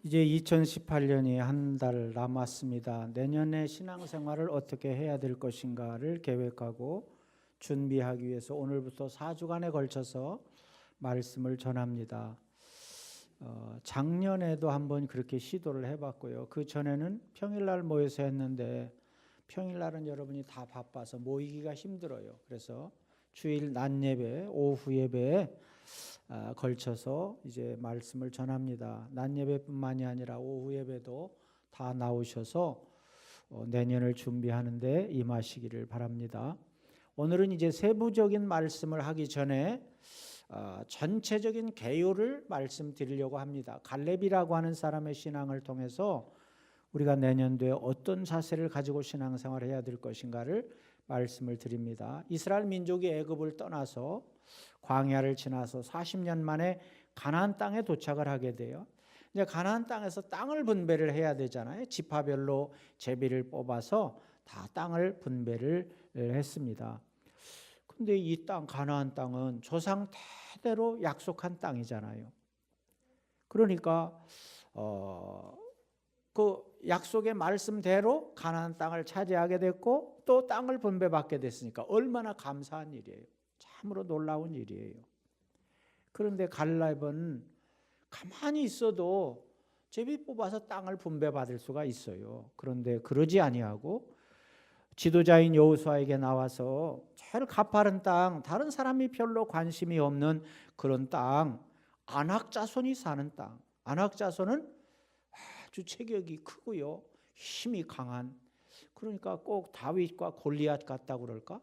이제 2018년이 한 달 남았습니다. 내년에 신앙생활을 어떻게 해야 될 것인가를 계획하고 준비하기 위해서 오늘부터 4주간에 걸쳐서 말씀을 전합니다. 작년에도 한번 그렇게 시도를 해봤고요. 그 전에는 평일날 모여서 했는데 평일날은 여러분이 다 바빠서 모이기가 힘들어요. 그래서 주일 낮 예배, 오후 예배에 걸쳐서 이제 말씀을 전합니다. 낮 예배뿐만이 아니라 오후 예배도 다 나오셔서 내년을 준비하는데 임하시기를 바랍니다. 오늘은 이제 세부적인 말씀을 하기 전에 전체적인 개요를 말씀드리려고 합니다. 갈렙이라고 하는 사람의 신앙을 통해서 우리가 내년도에 어떤 자세를 가지고 신앙생활을 해야 될 것인가를 말씀을 드립니다. 이스라엘 민족이 애굽을 떠나서 광야를 지나서 40년 만에 가나안 땅에 도착을 하게 돼요. 이제 가나안 땅에서 땅을 분배를 해야 되잖아요. 지파별로 제비를 뽑아서 다 땅을 분배를 했습니다. 근데 이 땅 가나안 땅은 조상 대대로 약속한 땅이잖아요. 그러니까 그 약속의 말씀대로 가나안 땅을 차지하게 됐고 또 땅을 분배받게 됐으니까 얼마나 감사한 일이에요. 참으로 놀라운 일이에요. 그런데 갈렙은 가만히 있어도 제비 뽑아서 땅을 분배받을 수가 있어요. 그런데 그러지 아니하고 지도자인 여호수아에게 나와서 제일 가파른 땅, 다른 사람이 별로 관심이 없는 그런 땅, 아낙 자손이 사는 땅. 아낙 자손은 아주 체격이 크고요, 힘이 강한, 그러니까 꼭 다윗과 골리앗 같다고 그럴까?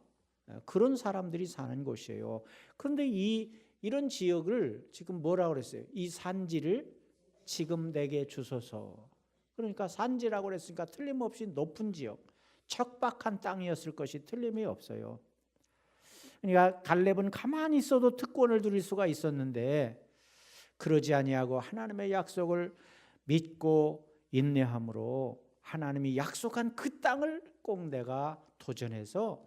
그런 사람들이 사는 곳이에요. 그런데 이런 지역을 지금 뭐라고 그랬어요? 이 산지를 지금 내게 주소서. 그러니까 산지라고 그랬으니까 틀림없이 높은 지역, 척박한 땅이었을 것이 틀림이 없어요. 그러니까 갈렙은 가만히 있어도 특권을 누릴 수가 있었는데 그러지 아니하고 하나님의 약속을 믿고 인내함으로 하나님이 약속한 그 땅을 꼭 내가 도전해서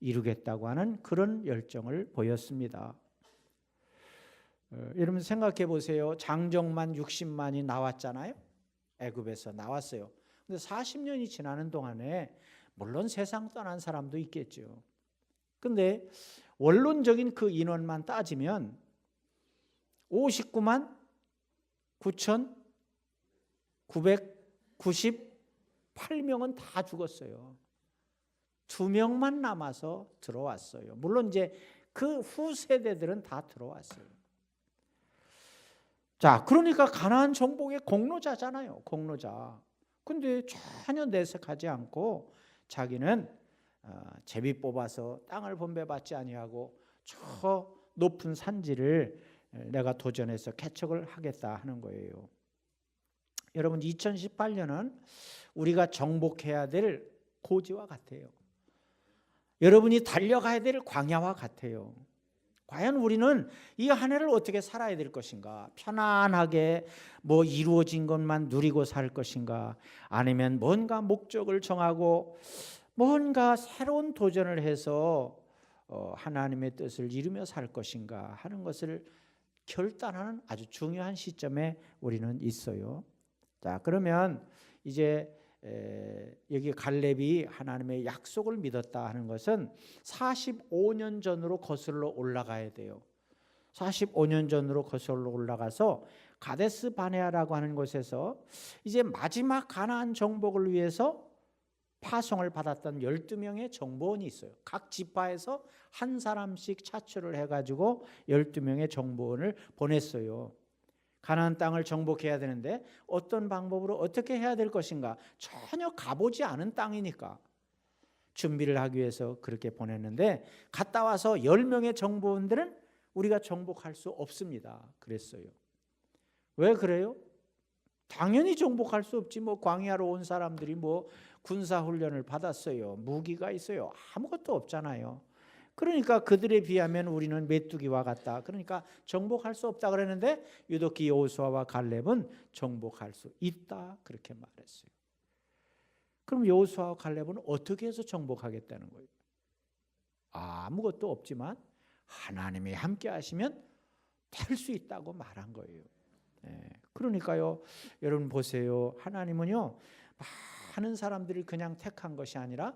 이루겠다고 하는 그런 열정을 보였습니다. 여러분 생각해 보세요. 장정만 60만이 나왔잖아요. 애굽에서 나왔어요. 근데 40년이 지나는 동안에 물론 세상 떠난 사람도 있겠죠. 근데 원론적인 그 인원만 따지면 59만 9,998명은 다 죽었어요. 2명만 남아서 들어왔어요. 물론 이제 그 후 세대들은 다 들어왔어요. 자, 그러니까 가나안 정복의 공로자잖아요. 공로자. 근데 전혀 내색하지 않고 자기는 제비 뽑아서 땅을 분배받지 아니하고 저 높은 산지를 내가 도전해서 개척을 하겠다 하는 거예요. 여러분 2018년은 우리가 정복해야 될 고지와 같아요. 여러분이 달려가야 될 광야와 같아요. 과연 우리는 이 한 해를 어떻게 살아야 될 것인가? 편안하게 뭐 이루어진 것만 누리고 살 것인가? 아니면 뭔가 목적을 정하고 뭔가 새로운 도전을 해서 하나님의 뜻을 이루며 살 것인가 하는 것을 결단하는 아주 중요한 시점에 우리는 있어요. 자, 그러면 이제 여기 갈렙이 하나님의 약속을 믿었다 하는 것은 45년 전으로 거슬러 올라가야 돼요. 45년 전으로 거슬러 올라가서 가데스 바네아라고 하는 곳에서 이제 마지막 가나안 정복을 위해서 파송을 받았던 12명의 정보원이 있어요. 각 지파에서 한 사람씩 차출을 해가지고 12명의 정보원을 보냈어요. 가나안 땅을 정복해야 되는데 어떤 방법으로 어떻게 해야 될 것인가? 전혀 가보지 않은 땅이니까 준비를 하기 위해서 그렇게 보냈는데 갔다 와서 10명의 정보원들은 우리가 정복할 수 없습니다. 그랬어요. 왜 그래요? 당연히 정복할 수 없지. 뭐 광야로 온 사람들이 뭐 군사훈련을 받았어요. 무기가 있어요. 아무것도 없잖아요. 그러니까 그들에 비하면 우리는 메뚜기와 같다. 그러니까 정복할 수 없다 그랬는데 유독 여호수아와 갈렙은 정복할 수 있다 그렇게 말했어요. 그럼 여호수아와 갈렙은 어떻게 해서 정복하겠다는 거예요? 아무것도 없지만 하나님이 함께 하시면 될 수 있다고 말한 거예요. 그러니까요, 여러분 보세요. 하나님은요, 많은 사람들이 그냥 택한 것이 아니라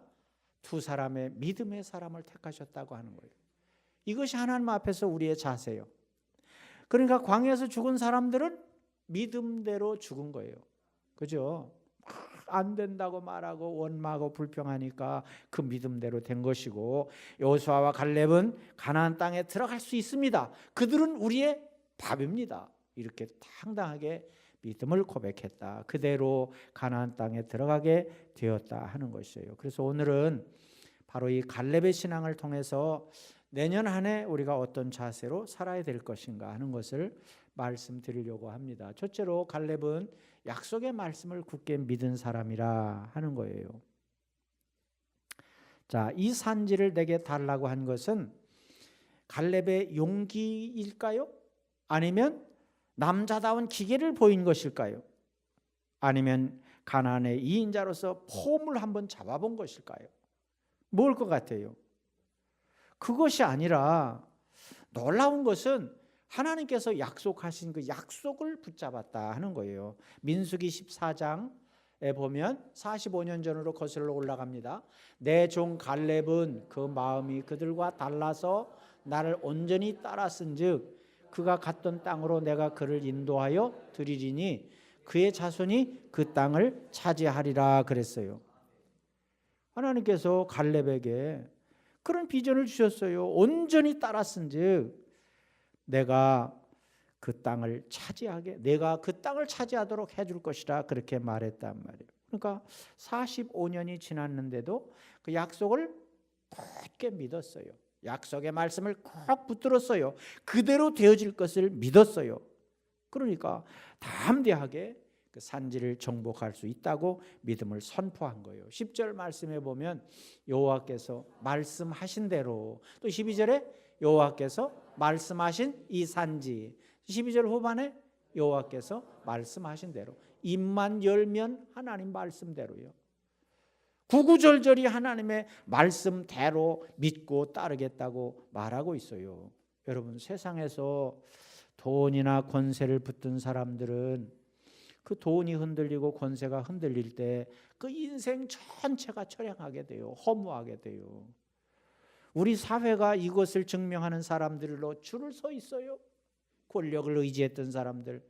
두 사람의 믿음의 사람을 택하셨다고 하는 거예요. 이것이 하나님 앞에서 우리의 자세예요. 그러니까 광야에서 죽은 사람들은 믿음대로 죽은 거예요. 그죠? 안 된다고 말하고 원망하고 불평하니까 그 믿음대로 된 것이고, 여호수아와 갈렙은 가나안 땅에 들어갈 수 있습니다. 그들은 우리의 밥입니다. 이렇게 당당하게 믿음을 고백했다. 그대로 가나안 땅에 들어가게 되었다 하는 것이에요. 그래서 오늘은 바로 이 갈렙의 신앙을 통해서 내년 한 해 우리가 어떤 자세로 살아야 될 것인가 하는 것을 말씀드리려고 합니다. 첫째로 갈렙은 약속의 말씀을 굳게 믿은 사람이라 하는 거예요. 자, 이 산지를 내게 달라고 한 것은 갈렙의 용기일까요? 아니면 남자다운 기계를 보인 것일까요? 아니면 가나안의 2인자로서 폼을 한번 잡아본 것일까요? 뭘 것 같아요? 그것이 아니라 놀라운 것은 하나님께서 약속하신 그 약속을 붙잡았다 하는 거예요. 민수기 14장에 보면 45년 전으로 거슬러 올라갑니다. 내 종 갈렙은 그 마음이 그들과 달라서 나를 온전히 따랐은즉 그가 갔던 땅으로 내가 그를 인도하여 드리리니 그의 자손이 그 땅을 차지하리라 그랬어요. 하나님께서 갈렙에게 그런 비전을 주셨어요. 온전히 따랐은즉 내가 그 땅을 차지하게, 내가 그 땅을 차지하도록 해줄 것이라 그렇게 말했단 말이에요. 그러니까 45년이 지났는데도 그 약속을 굳게 믿었어요. 약속의 말씀을 꼭 붙들었어요. 그대로 되어질 것을 믿었어요. 그러니까 담대하게 그 산지를 정복할 수 있다고 믿음을 선포한 거예요. 10절 말씀에 보면 여호와께서 말씀하신 대로, 또 12절에 여호와께서 말씀하신 이 산지, 12절 후반에 여호와께서 말씀하신 대로, 입만 열면 하나님 말씀대로요. 구구절절히 하나님의 말씀대로 믿고 따르겠다고 말하고 있어요. 여러분, 세상에서 돈이나 권세를 붙든 사람들은 그 돈이 흔들리고 권세가 흔들릴 때 그 인생 전체가 처량하게 돼요. 허무하게 돼요. 우리 사회가 이것을 증명하는 사람들로 줄을 서 있어요. 권력을 의지했던 사람들,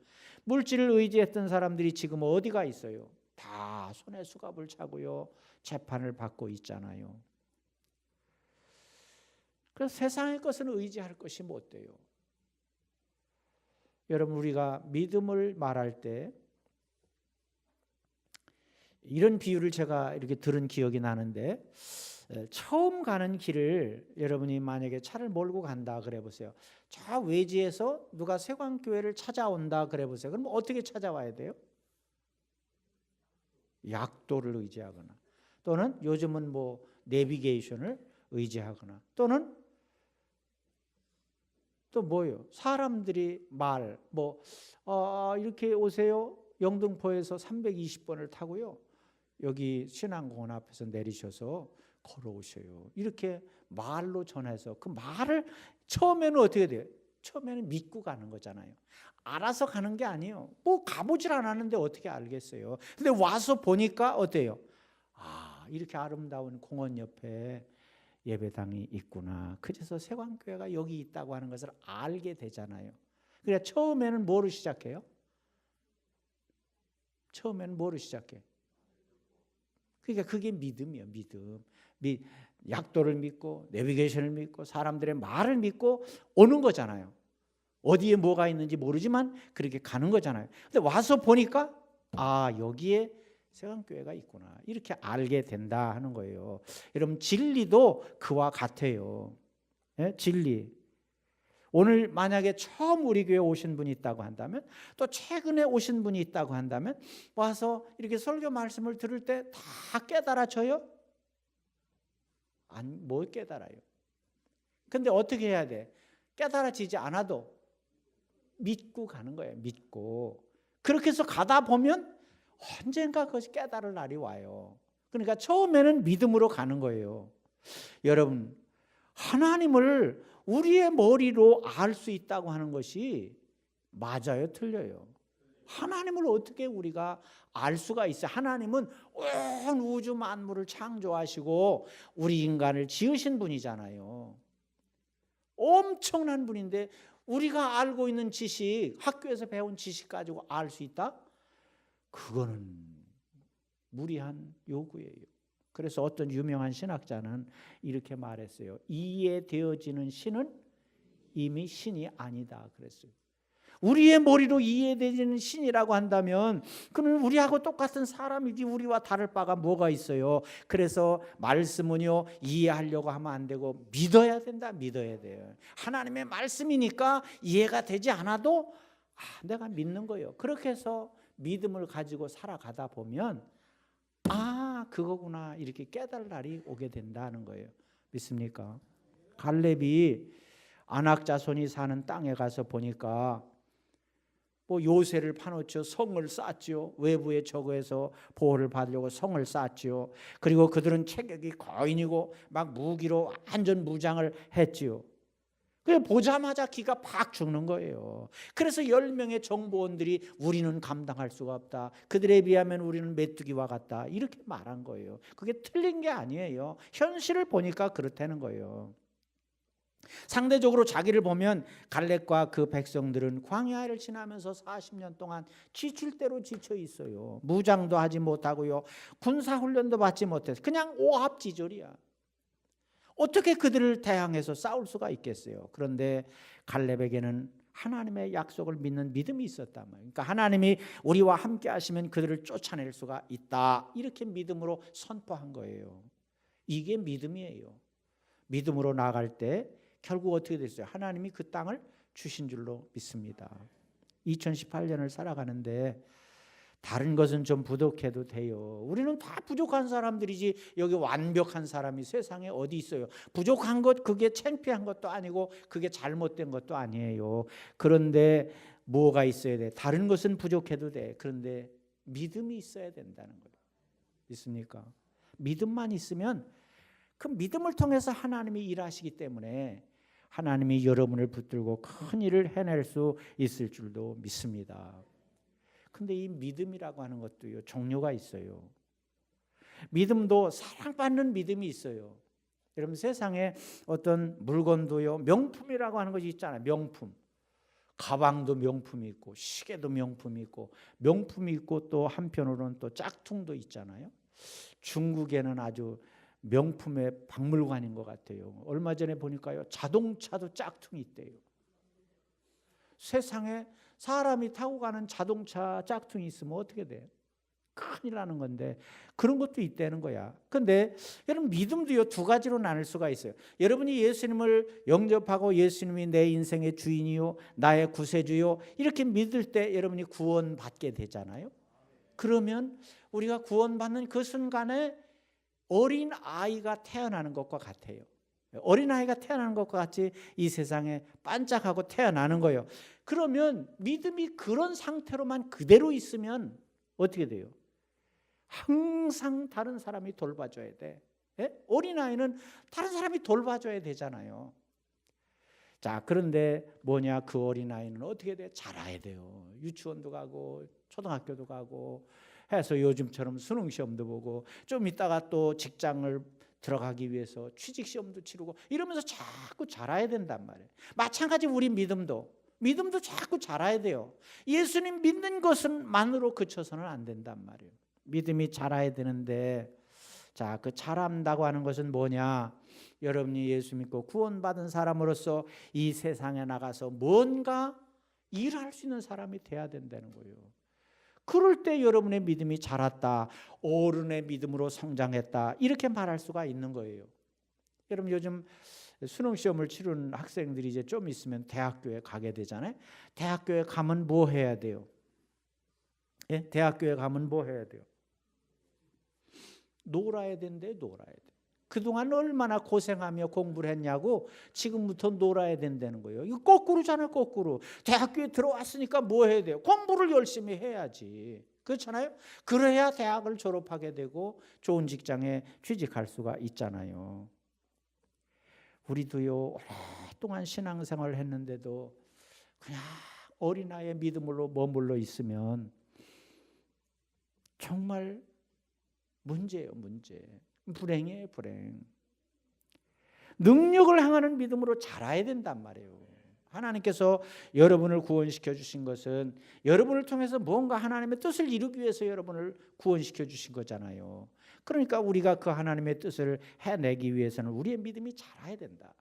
물질을 의지했던 사람들이 지금 어디가 있어요? 다 손에 수갑을 차고요, 재판을 받고 있잖아요. 그래서 세상의 것은 의지할 것이 못 돼요. 여러분, 우리가 믿음을 말할 때 이런 비유를 제가 이렇게 들은 기억이 나는데, 처음 가는 길을 여러분이 만약에 차를 몰고 간다 그래 보세요. 저 외지에서 누가 세광교회를 찾아온다 그래 보세요. 그럼 어떻게 찾아와야 돼요? 약도를 의지하거나, 또는 요즘은 뭐 내비게이션을 의지하거나, 또는 또 뭐예요? 사람들이 말, 이렇게 오세요. 영등포에서 320번을 타고요, 여기 신앙공원 앞에서 내리셔서 걸어오셔요. 이렇게 말로 전해서 그 말을 처음에는 어떻게 돼요? 처음에는 믿고 가는 거잖아요. 알아서 가는 게 아니에요. 뭐 가보질 않았는데 어떻게 알겠어요? 근데 와서 보니까 어때요? 아, 이렇게 아름다운 공원 옆에 예배당이 있구나. 그래서 세광교회가 여기 있다고 하는 것을 알게 되잖아요. 그러니까 처음에는 뭐로 시작해요? 처음에는 뭐로 시작해? 그러니까 그게 믿음이에요. 믿음. 약도를 믿고 내비게이션을 믿고 사람들의 말을 믿고 오는 거잖아요. 어디에 뭐가 있는지 모르지만 그렇게 가는 거잖아요. 근데 와서 보니까 아, 여기에 세강교회가 있구나, 이렇게 알게 된다 하는 거예요. 여러분, 진리도 그와 같아요. 네? 진리. 오늘 만약에 처음 우리 교회 오신 분이 있다고 한다면, 또 최근에 오신 분이 있다고 한다면, 와서 이렇게 설교 말씀을 들을 때 다 깨달아져요? 못 깨달아요. 근데 어떻게 해야 돼? 깨달아지지 않아도 믿고 가는 거예요. 믿고. 그렇게 해서 가다 보면 언젠가 그것이 깨달을 날이 와요. 그러니까 처음에는 믿음으로 가는 거예요. 여러분, 하나님을 우리의 머리로 알 수 있다고 하는 것이 맞아요, 틀려요? 하나님을 어떻게 우리가 알 수가 있어요? 하나님은 온 우주 만물을 창조하시고 우리 인간을 지으신 분이잖아요. 엄청난 분인데 우리가 알고 있는 지식, 학교에서 배운 지식 가지고 알 수 있다? 그거는 무리한 요구예요. 그래서 어떤 유명한 신학자는 이렇게 말했어요. 이해되어지는 신은 이미 신이 아니다 그랬어요. 우리의 머리로 이해되는 신이라고 한다면 그는 우리하고 똑같은 사람이지 우리와 다를 바가 뭐가 있어요. 그래서 말씀은요 이해하려고 하면 안 되고 믿어야 된다. 믿어야 돼요. 하나님의 말씀이니까 이해가 되지 않아도 내가 믿는 거예요. 그렇게 해서 믿음을 가지고 살아가다 보면 그거구나 이렇게 깨달을 날이 오게 된다는 거예요. 믿습니까? 갈렙이 아낙 자손이 사는 땅에 가서 보니까 요새를 파놓죠. 성을 쌓지요. 외부에 저거에서 보호를 받으려고 성을 쌓지요. 그리고 그들은 체격이 거인이고 막 무기로 완전 무장을 했지요. 그래 보자마자 기가 팍 죽는 거예요. 그래서 10명의 정보원들이 우리는 감당할 수가 없다. 그들에 비하면 우리는 메뚜기와 같다. 이렇게 말한 거예요. 그게 틀린 게 아니에요. 현실을 보니까 그렇다는 거예요. 상대적으로 자기를 보면 갈렙과 그 백성들은 광야를 지나면서 40년 동안 지칠 대로 지쳐 있어요. 무장도 하지 못하고요. 군사훈련도 받지 못해서 그냥 오합지졸이야. 어떻게 그들을 대항해서 싸울 수가 있겠어요? 그런데 갈렙에게는 하나님의 약속을 믿는 믿음이 있었단 말이에요. 그러니까 하나님이 우리와 함께 하시면 그들을 쫓아낼 수가 있다. 이렇게 믿음으로 선포한 거예요. 이게 믿음이에요. 믿음으로 나아갈 때 결국 어떻게 됐어요? 하나님이 그 땅을 주신 줄로 믿습니다. 2018년을 살아가는데 다른 것은 좀 부족해도 돼요. 우리는 다 부족한 사람들이지 여기 완벽한 사람이 세상에 어디 있어요? 부족한 것 그게 창피한 것도 아니고 그게 잘못된 것도 아니에요. 그런데 뭐가 있어야 돼? 다른 것은 부족해도 돼. 그런데 믿음이 있어야 된다는 거예요. 믿습니까? 믿음만 있으면 그 믿음을 통해서 하나님이 일하시기 때문에 하나님이 여러분을 붙들고 큰 일을 해낼 수 있을 줄도 믿습니다. 근데 이 믿음이라고 하는 것도요 종류가 있어요. 믿음도 사랑받는 믿음이 있어요. 여러분 세상에 어떤 물건도요 명품이라고 하는 것이 있잖아요. 명품. 가방도 명품이 있고 시계도 명품이 있고 명품이 있고 또 한편으로는 또 짝퉁도 있잖아요. 중국에는 아주 명품의 박물관인 것 같아요. 얼마 전에 보니까요 자동차도 짝퉁이 있대요. 세상에 사람이 타고 가는 자동차 짝퉁이 있으면 어떻게 돼? 큰일 나는 건데 그런 것도 있다는 거야. 근데 여러분 믿음도요 두 가지로 나눌 수가 있어요. 여러분이 예수님을 영접하고 예수님이 내 인생의 주인이요 나의 구세주요 이렇게 믿을 때 여러분이 구원받게 되잖아요. 그러면 우리가 구원받는 그 순간에 어린 아이가 태어나는 것과 같아요. 어린 아이가 태어나는 것과 같이 이 세상에 반짝하고 태어나는 거예요. 그러면 믿음이 그런 상태로만 그대로 있으면 어떻게 돼요? 항상 다른 사람이 돌봐줘야 돼. 예? 어린아이는 다른 사람이 돌봐줘야 되잖아요. 자, 그런데 뭐냐? 그 어린아이는 어떻게 돼? 자라야 돼요. 유치원도 가고 초등학교도 가고 해서 요즘처럼 수능시험도 보고 좀 있다가 또 직장을 들어가기 위해서 취직시험도 치르고 이러면서 자꾸 자라야 된단 말이에요. 마찬가지 우리 믿음도 자꾸 자라야 돼요. 예수님 믿는 것만으로 그쳐서는 안 된단 말이에요. 믿음이 자라야 되는데 자, 그 자란다고 하는 것은 뭐냐? 여러분이 예수 믿고 구원받은 사람으로서 이 세상에 나가서 뭔가 일할 수 있는 사람이 돼야 된다는 거예요. 그럴 때 여러분의 믿음이 자랐다, 어른의 믿음으로 성장했다 이렇게 말할 수가 있는 거예요. 여러분 요즘 수능시험을 치르는 학생들이 이제 좀 있으면 대학교에 가게 되잖아요. 대학교에 가면 뭐 해야 돼요? 예? 대학교에 가면 뭐 해야 돼요? 놀아야 된대, 놀아야 돼. 그동안 얼마나 고생하며 공부를 했냐고 지금부터 놀아야 된다는 거예요. 이거 거꾸로잖아요, 거꾸로. 대학교에 들어왔으니까 뭐 해야 돼요? 공부를 열심히 해야지. 그렇잖아요? 그래야 대학을 졸업하게 되고 좋은 직장에 취직할 수가 있잖아요. 우리도요 오랫동안 신앙생활을 했는데도 그냥 어린아이의 믿음으로 머물러 있으면 정말 문제예요, 문제. 불행이에요, 불행. 능력을 향하는 믿음으로 자라야 된단 말이에요. 하나님께서 여러분을 구원시켜 주신 것은 여러분을 통해서 뭔가 하나님의 뜻을 이루기 위해서 여러분을 구원시켜 주신 거잖아요. 그러니까 우리가 그 하나님의 뜻을 해내기 위해서는 우리의 믿음이 자라야 된다.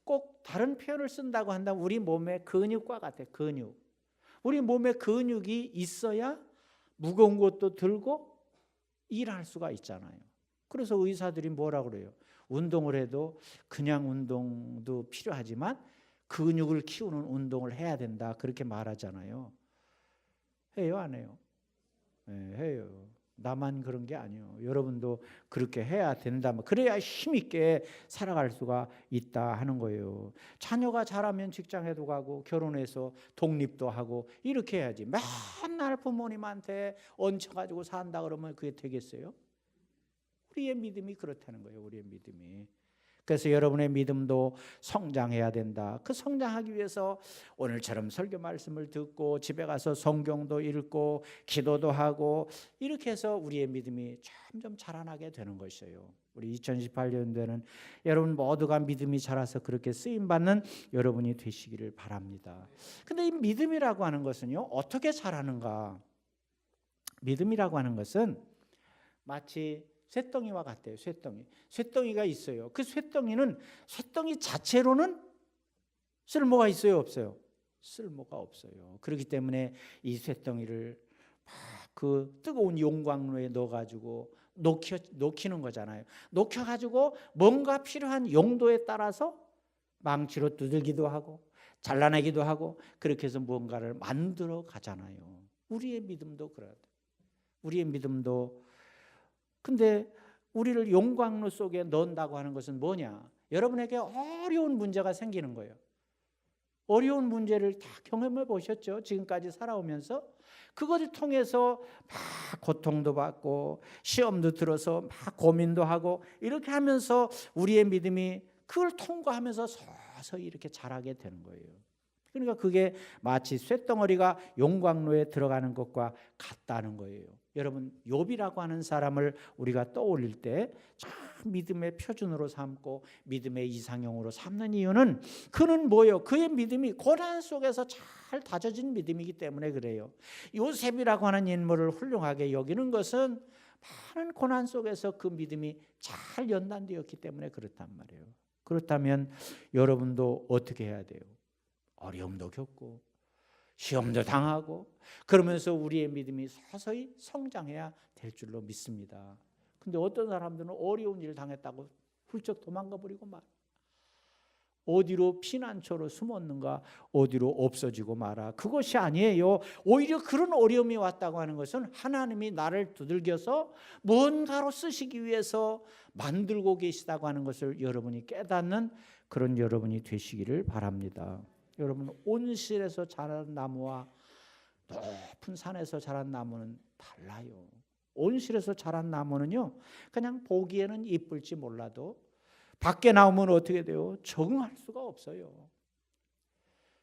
꼭 다른 표현을 쓴다고 한다면 우리 몸의 근육과 같아. 근육. 우리 몸에 근육이 있어야 무거운 것도 들고 일할 수가 있잖아요. 그래서 의사들이 뭐라고 그래요? 운동을 해도 그냥 운동도 필요하지만 근육을 키우는 운동을 해야 된다, 그렇게 말하잖아요. 해요, 안 해요? 네, 해요. 나만 그런 게 아니에요. 여러분도 그렇게 해야 된다. 그래야 힘있게 살아갈 수가 있다 하는 거예요. 자녀가 자라면 직장에도 가고 결혼해서 독립도 하고 이렇게 해야지. 맨날 부모님한테 얹혀가지고 산다 그러면 그게 되겠어요? 우리의 믿음이 그렇다는 거예요. 우리의 믿음이. 그래서 여러분의 믿음도 성장해야 된다. 그 성장하기 위해서 오늘처럼 설교 말씀을 듣고 집에 가서 성경도 읽고 기도도 하고 이렇게 해서 우리의 믿음이 점점 자라나게 되는 것이에요. 우리 2018년도에는 여러분 모두가 믿음이 자라서 그렇게 쓰임받는 여러분이 되시기를 바랍니다. 근데 이 믿음이라고 하는 것은요, 어떻게 자라는가? 믿음이라고 하는 것은 마치 쇳덩이와 같아요. 쇳덩이가 있어요. 그 쇳덩이 자체로는 쓸모가 있어요, 없어요? 쓸모가 없어요. 그렇기 때문에 이 쇳덩이를 막 그 뜨거운 용광로에 넣어가지고 녹이는 거잖아요. 녹여가지고 뭔가 필요한 용도에 따라서 망치로 두들기도 하고 잘라내기도 하고 그렇게 해서 뭔가를 만들어 가잖아요. 우리의 믿음도 그래요. 우리의 믿음도. 근데 우리를 용광로 속에 넣는다고 하는 것은 뭐냐? 여러분에게 어려운 문제가 생기는 거예요. 어려운 문제를 다 경험해 보셨죠? 지금까지 살아오면서 그것을 통해서 막 고통도 받고 시험도 들어서 막 고민도 하고 이렇게 하면서 우리의 믿음이 그걸 통과하면서 서서히 이렇게 자라게 되는 거예요. 그러니까 그게 마치 쇳덩어리가 용광로에 들어가는 것과 같다는 거예요. 여러분, 욥이라고 하는 사람을 우리가 떠올릴 때 믿음의 표준으로 삼고 믿음의 이상형으로 삼는 이유는 그는 뭐예요? 그의 믿음이 고난 속에서 잘 다져진 믿음이기 때문에 그래요. 요셉이라고 하는 인물을 훌륭하게 여기는 것은 많은 고난 속에서 그 믿음이 잘 연단되었기 때문에 그렇단 말이에요. 그렇다면 여러분도 어떻게 해야 돼요? 어려움도 겪고 시험도 당하고 그러면서 우리의 믿음이 서서히 성장해야 될 줄로 믿습니다. 근데 어떤 사람들은 어려운 일을 당했다고 훌쩍 도망가 버리고 말. 어디로 피난처로 숨었는가, 어디로 없어지고 말아. 그것이 아니에요. 오히려 그런 어려움이 왔다고 하는 것은 하나님이 나를 두들겨서 뭔가로 쓰시기 위해서 만들고 계시다고 하는 것을 여러분이 깨닫는 그런 여러분이 되시기를 바랍니다. 여러분, 온실에서 자란 나무와 높은 산에서 자란 나무는 달라요. 온실에서 자란 나무는요, 그냥 보기에는 이쁠지 몰라도 밖에 나오면 어떻게 돼요? 적응할 수가 없어요.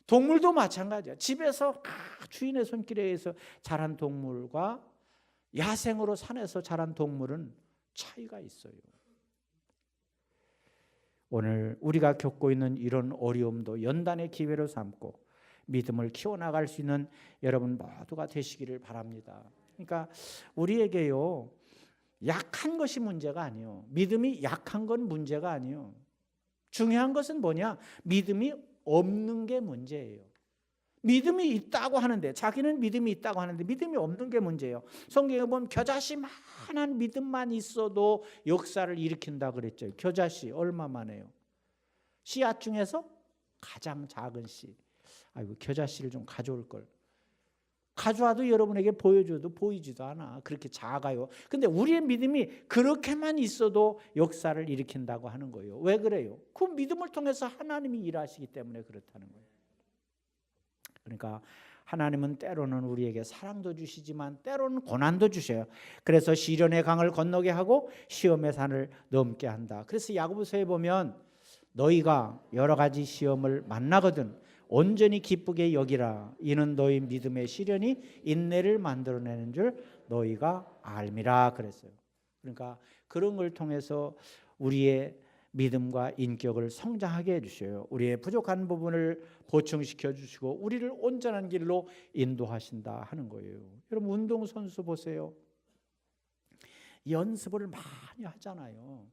동물도 마찬가지야. 집에서 주인의 손길에 의해서 자란 동물과 야생으로 산에서 자란 동물은 차이가 있어요. 오늘 우리가 겪고 있는 이런 어려움도 연단의 기회로 삼고 믿음을 키워나갈 수 있는 여러분 모두가 되시기를 바랍니다. 그러니까 우리에게요, 약한 것이 문제가 아니에요. 믿음이 약한 건 문제가 아니에요. 중요한 것은 뭐냐? 믿음이 없는 게 문제예요. 믿음이 있다고 하는데, 자기는 믿음이 있다고 하는데 믿음이 없는 게 문제예요. 성경에 보면 겨자씨만한 믿음만 있어도 역사를 일으킨다 그랬죠. 겨자씨 얼마만해요? 씨앗 중에서 가장 작은 씨. 아이고, 겨자씨를 좀 가져올 걸. 가져와도 여러분에게 보여줘도 보이지도 않아. 그렇게 작아요. 근데 우리의 믿음이 그렇게만 있어도 역사를 일으킨다고 하는 거예요. 왜 그래요? 그 믿음을 통해서 하나님이 일하시기 때문에 그렇다는 거예요. 그러니까 하나님은 때로는 우리에게 사랑도 주시지만 때로는 고난도 주셔요. 그래서 시련의 강을 건너게 하고 시험의 산을 넘게 한다. 그래서 야고보서에 보면 너희가 여러 가지 시험을 만나거든 온전히 기쁘게 여기라. 이는 너희 믿음의 시련이 인내를 만들어내는 줄 너희가 알미라 그랬어요. 그러니까 그런 걸 통해서 우리의 믿음과 인격을 성장하게 해주셔요. 우리의 부족한 부분을 보충시켜 주시고 우리를 온전한 길로 인도하신다 하는 거예요. 여러분 운동선수 보세요. 연습을 많이 하잖아요.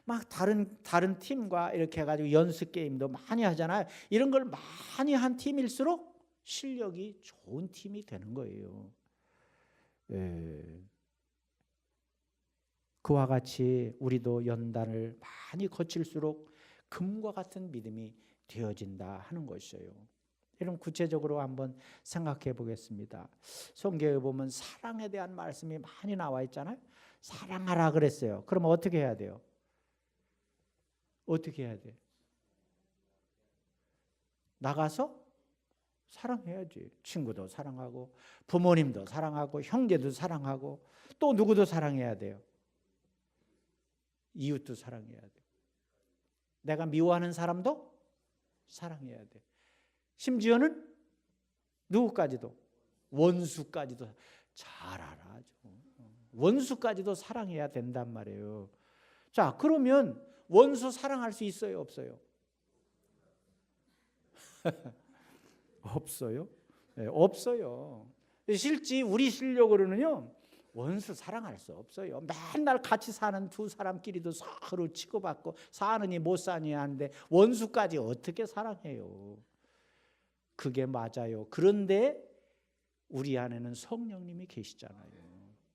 막 다른 팀과 이렇게 해가지고 연습 게임도 많이 하잖아요. 이런 걸 많이 한 팀일수록 실력이 좋은 팀이 되는 거예요. 그와 같이 우리도 연단을 많이 거칠수록 금과 같은 믿음이 되어진다 하는 것이에요. 이런 구체적으로 한번 생각해 보겠습니다. 성경에 보면 사랑에 대한 말씀이 많이 나와 있잖아요. 사랑하라 그랬어요. 그러면 어떻게 해야 돼요? 어떻게 해야 돼? 나가서 사랑해야지. 친구도 사랑하고 부모님도 사랑하고 형제도 사랑하고 또 누구도 사랑해야 돼요. 이웃도 사랑해야 돼. 내가 미워하는 사람도 사랑해야 돼. 심지어는 누구까지도 원수까지도 잘 알아. 원수까지도 사랑해야 된단 말이에요. 자, 그러면 원수 사랑할 수 있어요, 없어요? 없어요? 네, 없어요. 실제 우리 실력으로는요 원수 사랑할 수 없어요. 맨날 같이 사는 두 사람끼리도 서로 치고받고 사느니 못 사니 하는데 원수까지 어떻게 사랑해요? 그게 맞아요. 그런데 우리 안에는 성령님이 계시잖아요.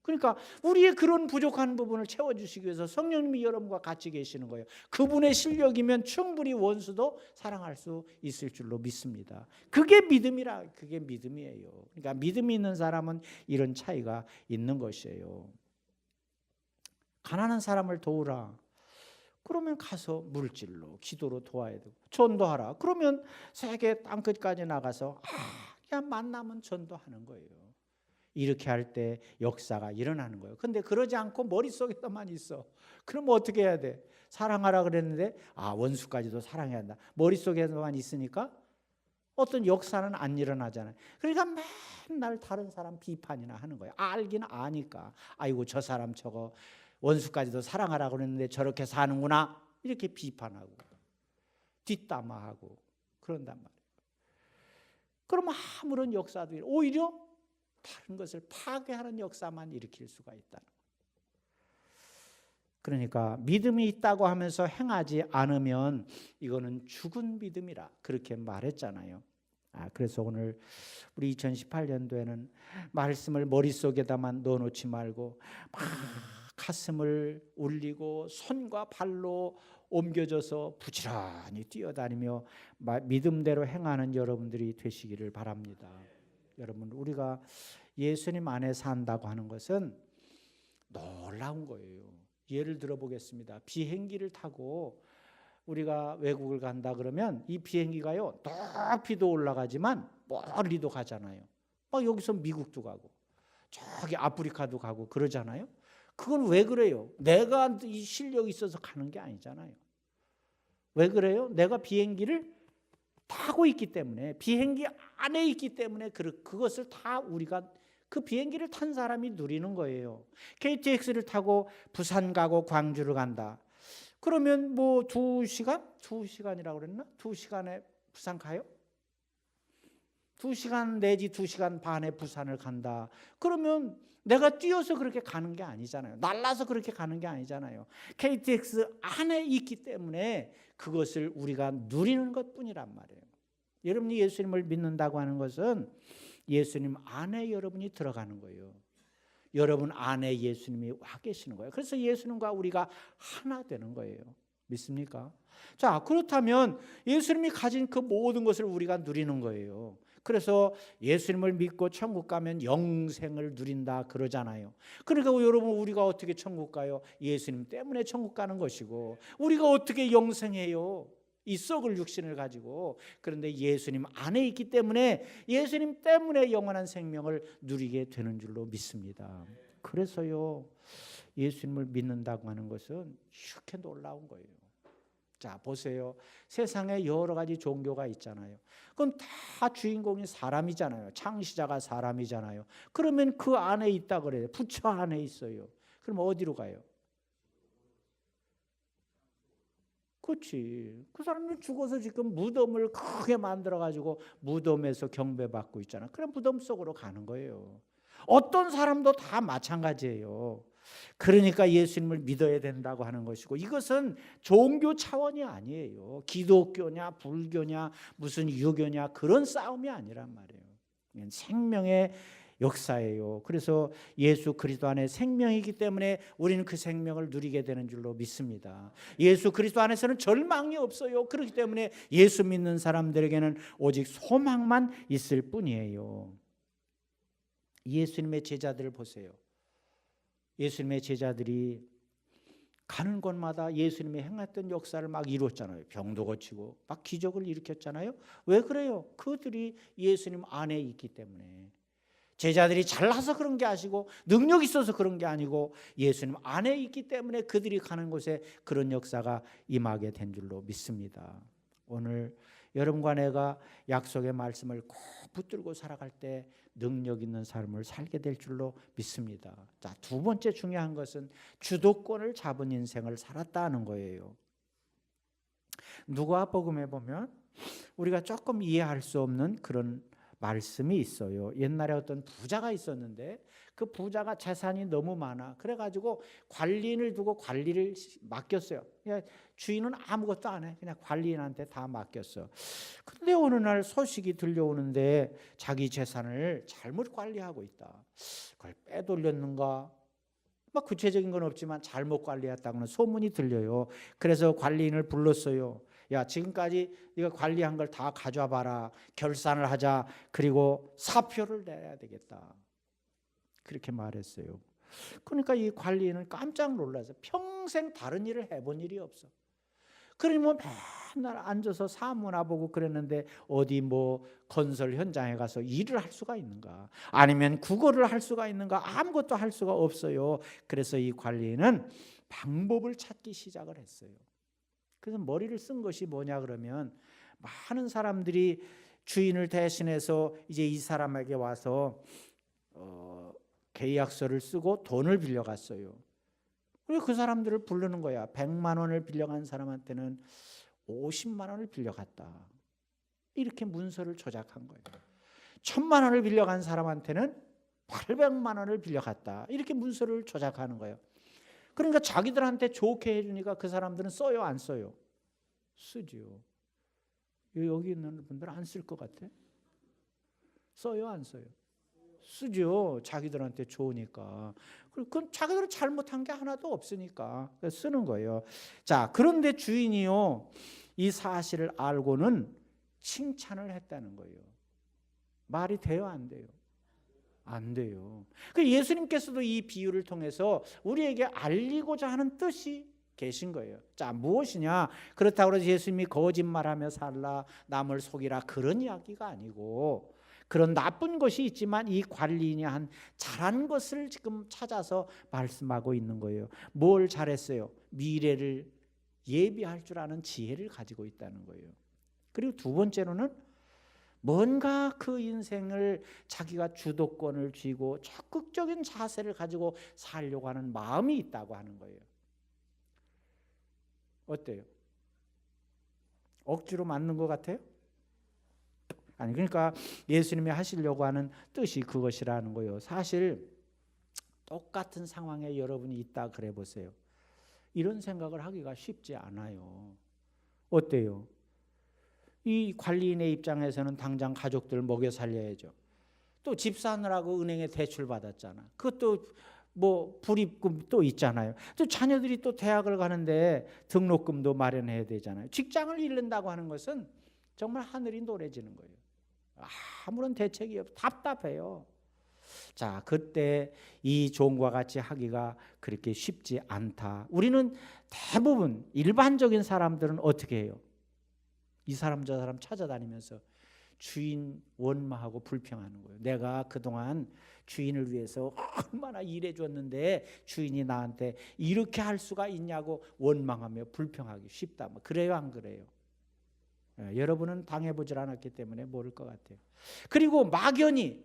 그러니까 우리의 그런 부족한 부분을 채워주시기 위해서 성령님이 여러분과 같이 계시는 거예요. 그분의 실력이면 충분히 원수도 사랑할 수 있을 줄로 믿습니다. 그게 믿음이라, 그게 믿음이에요. 그러니까 믿음이 있는 사람은 이런 차이가 있는 것이에요. 가난한 사람을 도우라. 그러면 가서 물질로, 기도로 도와야 되고, 전도하라. 그러면 세계 땅끝까지 나가서 그냥 만나면 전도하는 거예요. 이렇게 할 때 역사가 일어나는 거예요. 근데 그러지 않고 머릿속에서만 있어. 그럼 어떻게 해야 돼? 사랑하라 그랬는데 원수까지도 사랑해야 한다. 머릿속에서만 있으니까 어떤 역사는 안 일어나잖아요. 그러니까 맨날 다른 사람 비판이나 하는 거예요. 알긴 아니까. 아이고 저 사람 저거 원수까지도 사랑하라 그랬는데 저렇게 사는구나. 이렇게 비판하고 뒷담화하고 그런단 말이에요. 그럼 아무런 역사도 오히려 다른 것을 파괴하는 역사만 일으킬 수가 있다는 거예요. 그러니까 믿음이 있다고 하면서 행하지 않으면 이거는 죽은 믿음이라 그렇게 말했잖아요. 그래서 오늘 우리 2018년도에는 말씀을 머릿속에다만 넣어놓지 말고 막 가슴을 울리고 손과 발로 옮겨져서 부지런히 뛰어다니며 믿음대로 행하는 여러분들이 되시기를 바랍니다. 여러분 우리가 예수님 안에 산다고 하는 것은 놀라운 거예요. 예를 들어 보겠습니다. 비행기를 타고 우리가 외국을 간다 그러면 이 비행기가요 높이도 올라가지만 멀리도 가잖아요. 막 여기서 미국도 가고 저기 아프리카도 가고 그러잖아요. 그건 왜 그래요? 내가 이 실력이 있어서 가는 게 아니잖아요. 왜 그래요? 내가 비행기를 타고 있기 때문에, 비행기 안에 있기 때문에 그것을 다 우리가 그 비행기를 탄 사람이 누리는 거예요. KTX를 타고 부산 가고 광주를 간다. 그러면 뭐 2시간? 2시간이라고 그랬나? 2시간에 부산 가요? 2시간 내지 2시간 반에 부산을 간다. 그러면 내가 뛰어서 그렇게 가는 게 아니잖아요. 날라서 그렇게 가는 게 아니잖아요. KTX 안에 있기 때문에 그것을 우리가 누리는 것뿐이란 말이에요. 여러분이 예수님을 믿는다고 하는 것은 예수님 안에 여러분이 들어가는 거예요. 여러분 안에 예수님이 와 계시는 거예요. 그래서 예수님과 우리가 하나 되는 거예요. 믿습니까? 자, 그렇다면 예수님이 가진 그 모든 것을 우리가 누리는 거예요. 그래서 예수님을 믿고 천국 가면 영생을 누린다 그러잖아요. 그러니까 여러분 우리가 어떻게 천국 가요? 예수님 때문에 천국 가는 것이고 우리가 어떻게 영생해요? 이 썩을 육신을 가지고. 그런데 예수님 안에 있기 때문에 예수님 때문에 영원한 생명을 누리게 되는 줄로 믿습니다. 그래서요 예수님을 믿는다고 하는 것은 이렇게 놀라운 거예요. 자, 보세요. 세상에 여러 가지 종교가 있잖아요. 그건 다 주인공이 사람이잖아요. 창시자가 사람이잖아요. 그러면 그 안에 있다 그래요. 부처 안에 있어요. 그럼 어디로 가요? 그렇지. 그 사람들 죽어서 지금 무덤을 크게 만들어가지고 무덤에서 경배받고 있잖아. 그럼 무덤 속으로 가는 거예요. 어떤 사람도 다 마찬가지예요. 그러니까 예수님을 믿어야 된다고 하는 것이고, 이것은 종교 차원이 아니에요. 기독교냐 불교냐 무슨 유교냐 그런 싸움이 아니란 말이에요. 이건 생명의 역사예요. 그래서 예수 그리스도 안에 생명이기 때문에 우리는 그 생명을 누리게 되는 줄로 믿습니다. 예수 그리스도 안에서는 절망이 없어요. 그렇기 때문에 예수 믿는 사람들에게는 오직 소망만 있을 뿐이에요. 예수님의 제자들을 보세요. 예수님의 제자들이 가는 곳마다 예수님이 행했던 역사를 막 이뤘잖아요. 병도 고치고 막 기적을 일으켰잖아요. 왜 그래요? 그들이 예수님 안에 있기 때문에. 제자들이 잘나서 그런 게 아니고 능력이 있어서 그런 게 아니고 예수님 안에 있기 때문에 그들이 가는 곳에 그런 역사가 임하게 된 줄로 믿습니다. 오늘 여러분과 내가 약속의 말씀을 꼭 붙들고 살아갈 때 능력 있는 삶을 살게 될 줄로 믿습니다. 자, 두 번째 중요한 것은 주도권을 잡은 인생을 살았다는 거예요. 누가복음에 보면 우리가 조금 이해할 수 없는 그런 말씀이 있어요. 옛날에 어떤 부자가 있었는데 그 부자가 재산이 너무 많아. 그래가지고 관리인을 두고 관리를 맡겼어요. 그냥 주인은 아무것도 안 해. 그냥 관리인한테 다 맡겼어. 근데 어느 날 소식이 들려오는데 자기 재산을 잘못 관리하고 있다. 그걸 빼돌렸는가? 막 구체적인 건 없지만 잘못 관리했다고는 소문이 들려요. 그래서 관리인을 불렀어요. 야, 지금까지 네가 관리한 걸 다 가져와 봐라. 결산을 하자. 그리고 사표를 내야 되겠다. 그렇게 말했어요. 그러니까 이 관리인은 깜짝 놀라서 평생 다른 일을 해본 일이 없어. 그러면 맨날 앉아서 사무나 보고 그랬는데 어디 뭐 건설 현장에 가서 일을 할 수가 있는가? 아니면 국어를 할 수가 있는가? 아무것도 할 수가 없어요. 그래서 이 관리인은 방법을 찾기 시작을 했어요. 그래서 머리를 쓴 것이 뭐냐 그러면 많은 사람들이 주인을 대신해서 이제 이 사람에게 와서 계약서를 쓰고 돈을 빌려갔어요. 그리고 그 사람들을 부르는 거야. 100만 원을 빌려간 사람한테는 50만 원을 빌려갔다. 이렇게 문서를 조작한 거예요. 1000만 원을 빌려간 사람한테는 800만 원을 빌려갔다. 이렇게 문서를 조작하는 거예요. 그러니까 자기들한테 좋게 해주니까 그 사람들은 써요, 안 써요? 쓰지요. 여기 있는 분들은 안 쓸 것 같아? 써요, 안 써요? 쓰죠. 자기들한테 좋으니까. 그건 자기들은 잘못한 게 하나도 없으니까 쓰는 거예요. 자, 그런데 주인이요, 이 사실을 알고는 칭찬을 했다는 거예요. 말이 돼요, 안 돼요? 안 돼요. 예수님께서도 이 비유를 통해서 우리에게 알리고자 하는 뜻이 계신 거예요. 자, 무엇이냐? 그렇다고 해서 예수님이 거짓말하며 살라, 남을 속이라 그런 이야기가 아니고, 그런 나쁜 것이 있지만 이 관리인이 한 잘한 것을 지금 찾아서 말씀하고 있는 거예요. 뭘 잘했어요? 미래를 예비할 줄 아는 지혜를 가지고 있다는 거예요. 그리고 두 번째로는 뭔가 그 인생을 자기가 주도권을 쥐고 적극적인 자세를 가지고 살려고 하는 마음이 있다고 하는 거예요. 어때요? 억지로 맞는 것 같아요? 아니, 그러니까 예수님이 하시려고 하는 뜻이 그것이라는 거예요. 사실 똑같은 상황에 여러분이 있다 그래 보세요. 이런 생각을 하기가 쉽지 않아요. 어때요? 이 관리인의 입장에서는 당장 가족들 먹여 살려야죠. 또 집 사느라고 은행에 대출 받았잖아. 그것도 뭐 불입금 또 있잖아요. 또 자녀들이 또 대학을 가는데 등록금도 마련해야 되잖아요. 직장을 잃는다고 하는 것은 정말 하늘이 노래지는 거예요. 아무런 대책이 없어. 답답해요. 자, 그때 이 종과 같이 하기가 그렇게 쉽지 않다. 우리는 대부분 일반적인 사람들은 어떻게 해요? 이 사람 저 사람 찾아다니면서 주인 원망하고 불평하는 거예요. 내가 그동안 주인을 위해서 얼마나 일해줬는데 주인이 나한테 이렇게 할 수가 있냐고 원망하며 불평하기 쉽다. 뭐 그래요, 안 그래요? 여러분은 당해보질 않았기 때문에 모를 것 같아요. 그리고 막연히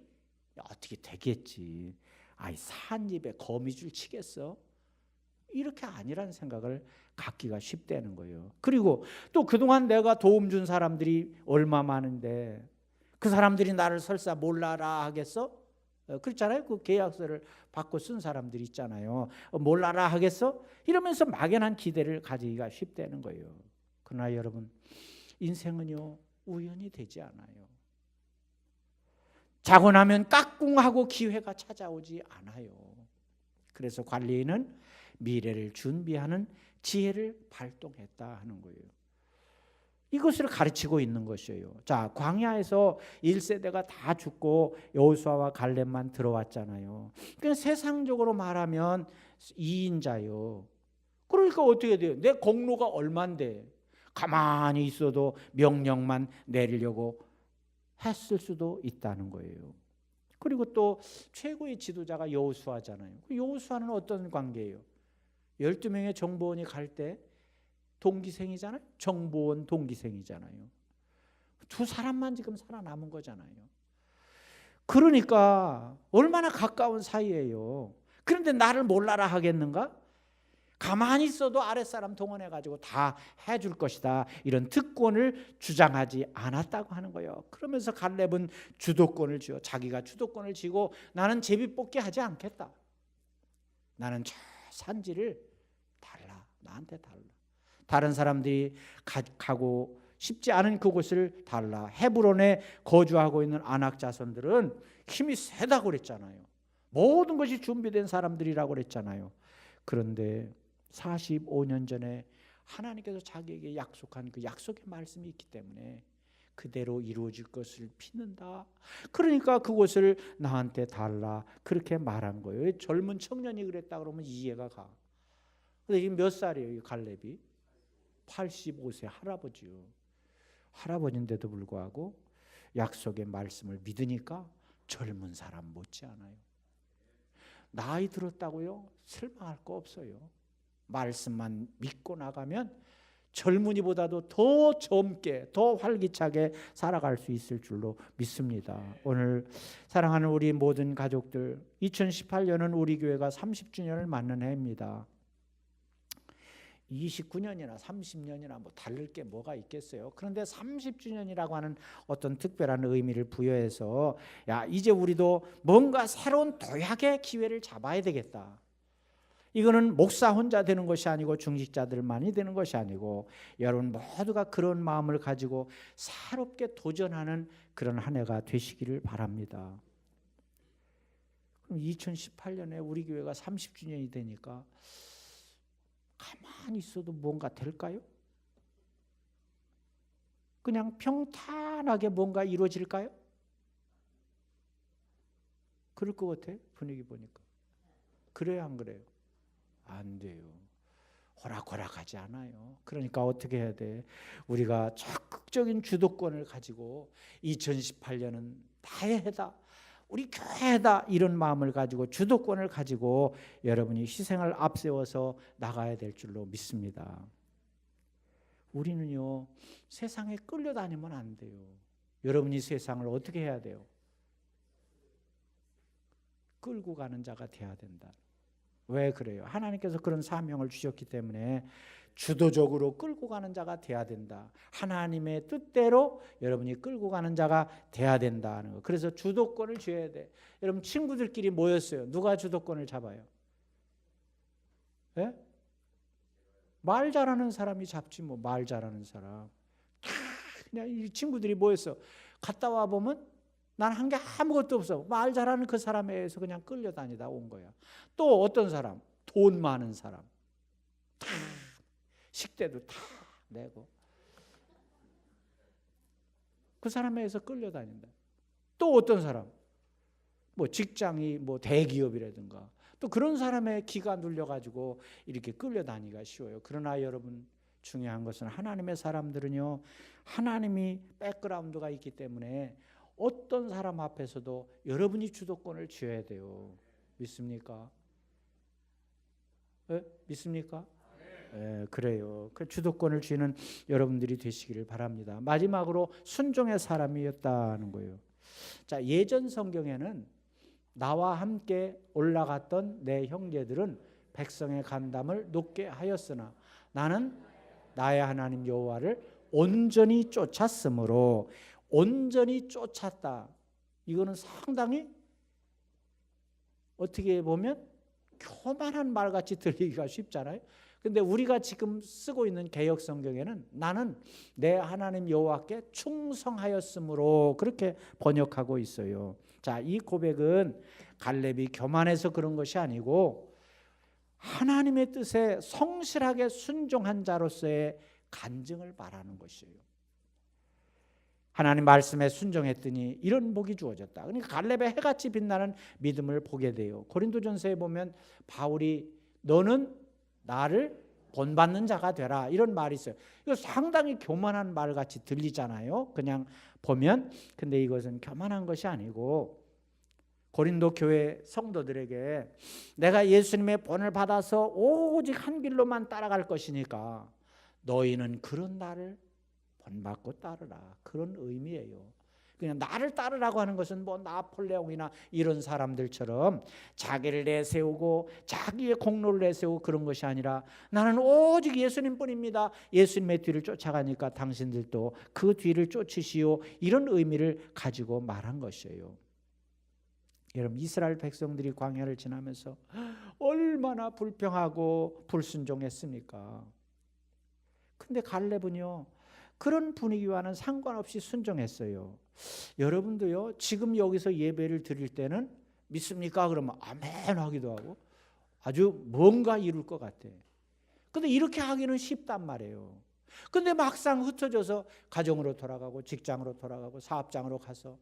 어떻게 되겠지. 아이 산 입에 거미줄 치겠어? 이렇게 아니라는 생각을 갖기가 쉽다는 거예요. 그리고 또 그동안 내가 도움 준 사람들이 얼마 많은데 그 사람들이 나를 설사 몰라라 하겠어? 그렇잖아요. 그 계약서를 받고 쓴 사람들이 있잖아요. 몰라라 하겠어? 이러면서 막연한 기대를 가지기가 쉽다는 거예요. 그러나 여러분, 인생은요 우연이 되지 않아요. 자고 나면 까꿍하고 기회가 찾아오지 않아요. 그래서 관리인은 미래를 준비하는 지혜를 발동했다 하는 거예요. 이것을 가르치고 있는 것이에요. 자, 광야에서 1세대가 다 죽고 여호수아와 갈렙만 들어왔잖아요. 그냥 세상적으로 말하면 2인자요. 그러니까 어떻게 돼요? 내 공로가 얼만데 가만히 있어도 명령만 내리려고 했을 수도 있다는 거예요. 그리고 또 최고의 지도자가 여호수아잖아요. 여호수아는 어떤 관계예요? 12명의 정보원이 갈 때 동기생이잖아요. 정보원 동기생이잖아요. 두 사람만 지금 살아남은 거잖아요. 그러니까 얼마나 가까운 사이예요. 그런데 나를 몰라라 하겠는가? 가만히 있어도 아랫사람 동원해가지고 다 해줄 것이다. 이런 특권을 주장하지 않았다고 하는 거예요. 그러면서 갈렙은 주도권을 쥐어 자기가 주도권을 쥐고 나는 제비뽑기 하지 않겠다. 나는 저 산지를 달라. 나한테 달라. 다른 사람들이 가고 싶지 않은 그곳을 달라. 헤브론에 거주하고 있는 아낙 자손들은 힘이 세다고 그랬잖아요. 모든 것이 준비된 사람들이라고 그랬잖아요. 그런데 45년 전에 하나님께서 자기에게 약속한 그 약속의 말씀이 있기 때문에 그대로 이루어질 것을 믿는다. 그러니까 그것을 나한테 달라. 그렇게 말한 거예요. 젊은 청년이 그랬다 그러면 이해가 가. 근데 지금 몇 살이에요, 이 갈렙이? 85세 할아버지요. 할아버지인데도 불구하고 약속의 말씀을 믿으니까 젊은 사람 못지않아요. 나이 들었다고요? 실망할 거 없어요. 말씀만 믿고 나가면 젊은이보다도 더 젊게, 더 활기차게 살아갈 수 있을 줄로 믿습니다. 오늘 사랑하는 우리 모든 가족들, 2018년은 우리 교회가 30주년을 맞는 해입니다. 29년이나 30년이나 뭐 다를 게 뭐가 있겠어요. 그런데 30주년이라고 하는 어떤 특별한 의미를 부여해서 야, 이제 우리도 뭔가 새로운 도약의 기회를 잡아야 되겠다. 이거는 목사 혼자 되는 것이 아니고 중직자들만이 되는 것이 아니고 여러분 모두가 그런 마음을 가지고 새롭게 도전하는 그런 한 해가 되시기를 바랍니다. 그럼 2018년에 우리 교회가 30주년이 되니까 가만히 있어도 뭔가 될까요? 그냥 평탄하게 뭔가 이루어질까요? 그럴 것 같아요. 분위기 보니까. 그래요, 안 그래요? 안 돼요. 호락호락하지 않아요. 그러니까 어떻게 해야 돼? 우리가 적극적인 주도권을 가지고 2018년은 나의 해다. 우리 교회다. 이런 마음을 가지고 주도권을 가지고 여러분이 희생을 앞세워서 나가야 될 줄로 믿습니다. 우리는요, 세상에 끌려다니면 안 돼요. 여러분이 세상을 어떻게 해야 돼요? 끌고 가는 자가 돼야 된다. 왜 그래요? 하나님께서 그런 사명을 주셨기 때문에 주도적으로 끌고 가는 자가 돼야 된다. 하나님의 뜻대로 여러분이 끌고 가는 자가 돼야 된다는 거. 그래서 주도권을 쥐어야 돼. 여러분 친구들끼리 모였어요. 누가 주도권을 잡아요? 예? 말 잘하는 사람이 잡지 뭐. 말 잘하는 사람. 그냥 이 친구들이 모였어. 갔다 와 보면 난 한 게 아무것도 없어. 말 잘하는 그 사람에 의해서 그냥 끌려다니다 온 거야. 또 어떤 사람? 돈 많은 사람. 식대도 다 내고 그 사람에 의해서 끌려다닌다. 또 어떤 사람? 뭐 직장이 뭐 대기업이라든가 또 그런 사람의 기가 눌려가지고 이렇게 끌려다니기가 쉬워요. 그러나 여러분 중요한 것은 하나님의 사람들은요, 하나님이 백그라운드가 있기 때문에 어떤 사람 앞에서도 여러분이 주도권을 쥐어야 돼요. 믿습니까? 네? 믿습니까? 네, 그래요. 그 주도권을 쥐는 여러분들이 되시기를 바랍니다. 마지막으로 순종의 사람이었다는 거예요. 자, 예전 성경에는 나와 함께 올라갔던 내 형제들은 백성의 간담을 높게 하였으나 나는 나의 하나님 여호와를 온전히 쫓았으므로, 온전히 쫓았다. 이거는 상당히 어떻게 보면 교만한 말같이 들리기가 쉽잖아요. 근데 우리가 지금 쓰고 있는 개역 성경에는 나는 내 하나님 여호와께 충성하였으므로 그렇게 번역하고 있어요. 자, 이 고백은 갈렙이 교만해서 그런 것이 아니고 하나님의 뜻에 성실하게 순종한 자로서의 간증을 말하는 것이에요. 하나님 말씀에 순종했더니 이런 복이 주어졌다. 그러니까 갈렙의 해같이 빛나는 믿음을 보게 돼요. 고린도전서에 보면 바울이 너는 나를 본받는 자가 되라 이런 말이 있어요. 이거 상당히 교만한 말같이 들리잖아요. 그냥 보면. 근데 이것은 교만한 것이 아니고 고린도 교회 성도들에게 내가 예수님의 본을 받아서 오직 한 길로만 따라갈 것이니까 너희는 그런 나를 본받고 따르라, 그런 의미예요. 그냥 나를 따르라고 하는 것은 뭐 나폴레옹이나 이런 사람들처럼 자기를 내세우고 자기의 공로를 내세우고 그런 것이 아니라 나는 오직 예수님뿐입니다. 예수님의 뒤를 쫓아가니까 당신들도 그 뒤를 쫓으시오, 이런 의미를 가지고 말한 것이에요. 여러분, 이스라엘 백성들이 광야를 지나면서 얼마나 불평하고 불순종했습니까? 근데 갈렙은요, 그런 분위기와는 상관없이 순종했어요. 여러분도요, 지금 여기서 예배를 드릴 때는 믿습니까? 그러면 아멘 하기도 하고 아주 뭔가 이룰 것 같아. 근데 이렇게 하기는 쉽단 말이에요. 근데 막상 흩어져서 가정으로 돌아가고 직장으로 돌아가고 사업장으로 가서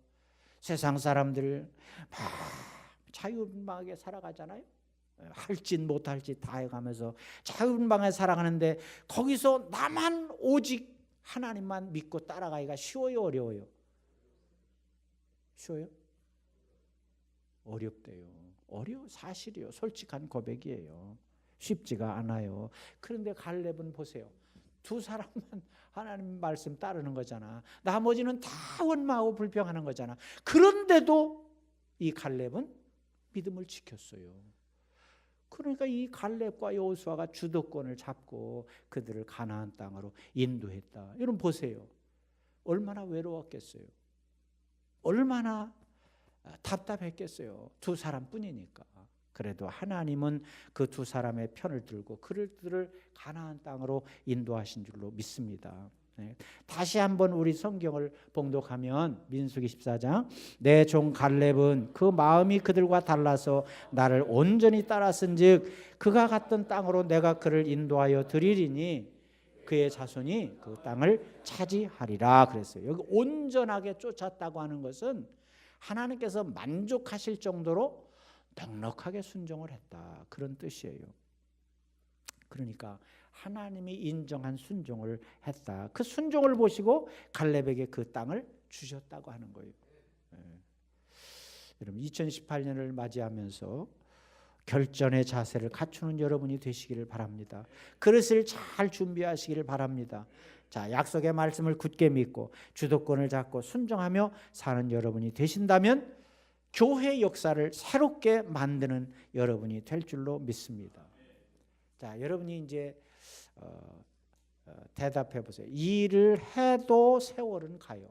세상 사람들 막 자유분방하게 살아가잖아요. 할짓 못할짓 다 해가면서 자유분방하게 살아가는데 거기서 나만 오직 하나님만 믿고 따라가기가 쉬워요, 어려워요? 쉬워요? 어렵대요. 어려워, 사실이요. 솔직한 고백이에요. 쉽지가 않아요. 그런데 갈렙은 보세요. 두 사람만 하나님 말씀 따르는 거잖아. 나머지는 다 원망하고 불평하는 거잖아. 그런데도 이 갈렙은 믿음을 지켰어요. 그러니까 이 갈렙과 여호수아가 주도권을 잡고 그들을 가나안 땅으로 인도했다. 여러분 보세요. 얼마나 외로웠겠어요. 얼마나 답답했겠어요. 두 사람뿐이니까. 그래도 하나님은 그 두 사람의 편을 들고 그들을 가나안 땅으로 인도하신 줄로 믿습니다. 네. 다시 한번 우리 성경을 봉독하면 민수기 14장 내 종 갈렙은 그 마음이 그들과 달라서 나를 온전히 따랐은즉 그가 갔던 땅으로 내가 그를 인도하여 드리리니 그의 자손이 그 땅을 차지하리라 그랬어요. 여기 온전하게 쫓았다고 하는 것은 하나님께서 만족하실 정도로 넉넉하게 순종을 했다, 그런 뜻이에요. 그러니까 하나님이 인정한 순종을 했다. 그 순종을 보시고 갈렙에게 그 땅을 주셨다고 하는 거예요. 여러분 2018년을 맞이하면서 결전의 자세를 갖추는 여러분이 되시기를 바랍니다. 그릇을 잘 준비하시기를 바랍니다. 자, 약속의 말씀을 굳게 믿고 주도권을 잡고 순종하며 사는 여러분이 되신다면 교회 역사를 새롭게 만드는 여러분이 될 줄로 믿습니다. 자, 여러분이 이제 대답해 보세요. 일을 해도 세월은 가요.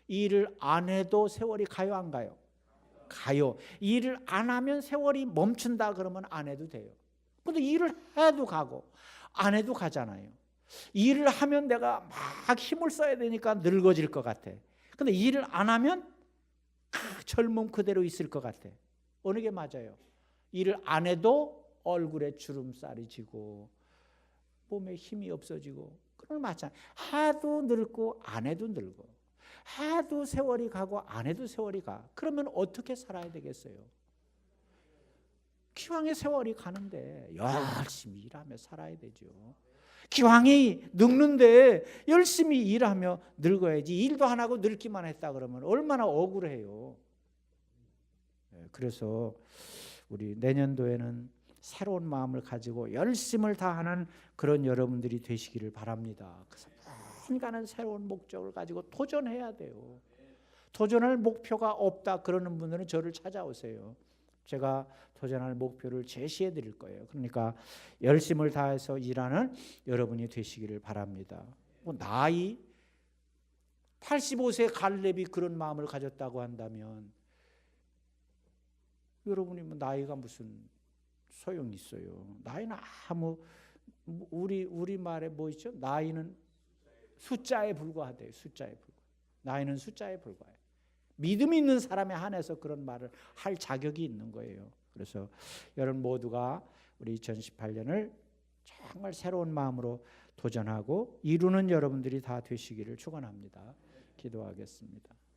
일을 안 해도 세월이 가요, 안 가요? 가요. 일을 안 하면 세월이 멈춘다 그러면 안 해도 돼요. 근데 일을 해도 가고 안 해도 가잖아요. 일을 하면 내가 막 힘을 써야 되니까 늙어질 것 같아. 근데 일을 안 하면 젊음 그대로 있을 것 같아. 어느 게 맞아요? 일을 안 해도 얼굴에 주름살이 지고 몸에 힘이 없어지고 그런 거 맞잖아요. 해도 늙고 안 해도 늙어. 해도 세월이 가고 안 해도 세월이 가. 그러면 어떻게 살아야 되겠어요? 기왕에 세월이 가는데 열심히 일하며 살아야 되죠. 기왕이 늙는데 열심히 일하며 늙어야지. 일도 안 하고 늙기만 했다 그러면 얼마나 억울해요. 그래서 우리 내년도에는 새로운 마음을 가지고 열심을 다하는 그런 여러분들이 되시기를 바랍니다. 그래서 뭔가는 새로운 목적을 가지고 도전해야 돼요. 도전할 목표가 없다 그러는 분들은 저를 찾아오세요. 제가 도전할 목표를 제시해 드릴 거예요. 그러니까 열심을 다해서 일하는 여러분이 되시기를 바랍니다. 뭐 나이 85세 갈렙이 그런 마음을 가졌다고 한다면 여러분이 뭐 나이가 무슨 소용이 있어요. 나이는 아무 우리 말에 뭐 있죠? 나이는 숫자에 불과하대요. 숫자에 불과. 나이는 숫자에 불과해요. 믿음이 있는 사람에 한해서 그런 말을 할 자격이 있는 거예요. 그래서 여러분 모두가 우리 2018년을 정말 새로운 마음으로 도전하고 이루는 여러분들이 다 되시기를 축원합니다. 기도하겠습니다.